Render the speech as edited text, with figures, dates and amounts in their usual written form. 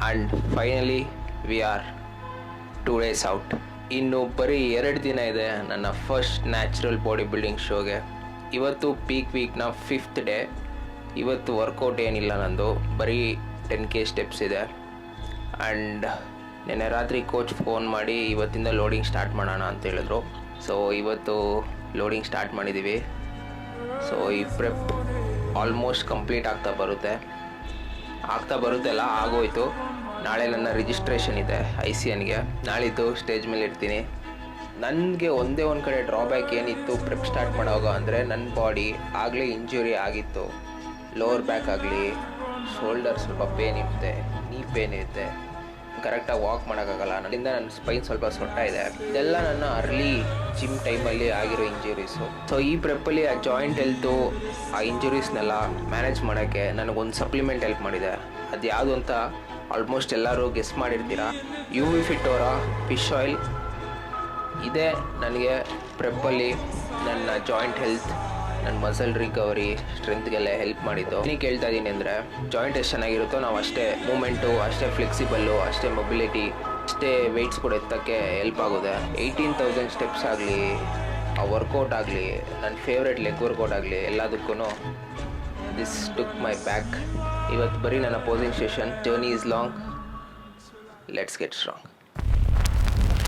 And finally we are 2 days out. ಇನ್ನು ಬರೀ 2 ದಿನ ಇದೆ ನನ್ನ ಫಸ್ಟ್ ನ್ಯಾಚುರಲ್ ಬಾಡಿ ಬಿಲ್ಡಿಂಗ್ ಶೋಗೆ. ಇವತ್ತು ಪೀಕ್ ವೀಕ್ನ 5th ಡೇ. ಇವತ್ತು ವರ್ಕೌಟ್ ಏನಿಲ್ಲ, ನಂದು ಬರೀ 10K ಸ್ಟೆಪ್ಸ್ ಇದೆ. ಆ್ಯಂಡ್ ನೆನ್ನೆ ರಾತ್ರಿ ಕೋಚ್ ಫೋನ್ ಮಾಡಿ ಇವತ್ತಿಂದ ಲೋಡಿಂಗ್ ಸ್ಟಾರ್ಟ್ ಮಾಡೋಣ ಅಂತ ಹೇಳಿದ್ರು. ಸೊ ಇವತ್ತು ಲೋಡಿಂಗ್ ಸ್ಟಾರ್ಟ್ ಮಾಡಿದ್ದೀವಿ. ಸೊ ಈ ಪ್ರೆಪ್ ಆಲ್ಮೋಸ್ಟ್ ಕಂಪ್ಲೀಟ್ ಆಗ್ತಾ ಬರುತ್ತೆಲ್ಲ ಆಗೋಯ್ತು. ನಾಳೆ ನನ್ನ ರಿಜಿಸ್ಟ್ರೇಷನ್ ಇದೆ ICNಗೆ. ನಾಳಿದ್ದು ಸ್ಟೇಜ್ ಮೇಲೆ ಇರ್ತೀನಿ. ನನಗೆ ಒಂದೇ ಒಂದು ಕಡೆ ಡ್ರಾಬ್ಯಾಕ್ ಏನಿತ್ತು ಪ್ರೆಪ್ ಸ್ಟಾರ್ಟ್ ಮಾಡೋವಾಗ ಅಂದರೆ, ನನ್ನ ಬಾಡಿ ಆಗಲೇ ಇಂಜುರಿ ಆಗಿತ್ತು. ಲೋವರ್ ಬ್ಯಾಕ್ ಆಗಲಿ, ಶೋಲ್ಡರ್ ಸ್ವಲ್ಪ ಪೇನ್ ಇರುತ್ತೆ, ನೀ ಪೇನ್ ಇರುತ್ತೆ, ಕರೆಕ್ಟಾಗಿ ವಾಕ್ ಮಾಡೋಕ್ಕಾಗಲ್ಲ. ನನ್ನಿಂದ ನನ್ನ ಸ್ಪೈನ್ ಸ್ವಲ್ಪ ಸೊಟ್ಟ ಇದೆ. ಇದೆಲ್ಲ ನನ್ನ ಅರ್ಲಿ ಜಿಮ್ ಟೈಮಲ್ಲಿ ಆಗಿರೋ ಇಂಜುರೀಸು. ಸೊ ಈ ಪ್ರೆಪ್ಪಲ್ಲಿ ಆ ಜಾಯಿಂಟ್ ಹೆಲ್ತು, ಆ ಇಂಜುರೀಸ್ನೆಲ್ಲ ಮ್ಯಾನೇಜ್ ಮಾಡೋಕ್ಕೆ ನನಗೊಂದು ಸಪ್ಲಿಮೆಂಟ್ ಹೆಲ್ಪ್ ಮಾಡಿದೆ. ಅದು ಯಾವುದು ಅಂತ ಆಲ್ಮೋಸ್ಟ್ ಎಲ್ಲರೂ ಗೆಸ್ ಮಾಡಿರ್ತೀರಾ. UV Fit ಅವರ ಫಿಶ್ ಆಯಿಲ್ ಇದೇ ನನಗೆ ಪ್ರೆಪ್ಪಲ್ಲಿ ನನ್ನ ಜಾಯಿಂಟ್ ಹೆಲ್ತ್, ನನ್ನ ಮಸಲ್ ರಿಕವರಿ, ಸ್ಟ್ರೆಂತ್ಗೆಲ್ಲ ಹೆಲ್ಪ್ ಮಾಡಿದ್ದು. ಏನಕ್ಕೆ ಹೇಳ್ತಾ ಇದ್ದೀನಿ ಅಂದರೆ, ಜಾಯಿಂಟ್ ಎಷ್ಟು ಚೆನ್ನಾಗಿರುತ್ತೋ ನಾವು ಅಷ್ಟೇ ಮೂಮೆಂಟು, ಅಷ್ಟೇ ಫ್ಲೆಕ್ಸಿಬಲ್ಲು, ಅಷ್ಟೇ ಮೊಬಿಲಿಟಿ, ಅಷ್ಟೇ ವೆಯ್ಟ್ಸ್ ಕೂಡ ಎತ್ತಕ್ಕೆ ಹೆಲ್ಪ್ ಆಗುತ್ತೆ. 18,000 ಸ್ಟೆಪ್ಸ್ ಆಗಲಿ, ಆ ವರ್ಕೌಟ್ ಆಗಲಿ, ನನ್ನ ಫೇವ್ರೆಟ್ ಲೆಗ್ ವರ್ಕೌಟ್ ಆಗಲಿ, ಎಲ್ಲದಕ್ಕೂ ದಿಸ್ ಟುಕ್ ಮೈ ಬ್ಯಾಕ್. ಇವತ್ತು ಬರೀ ನನ್ನ posing session. Journey is long, let's get strong.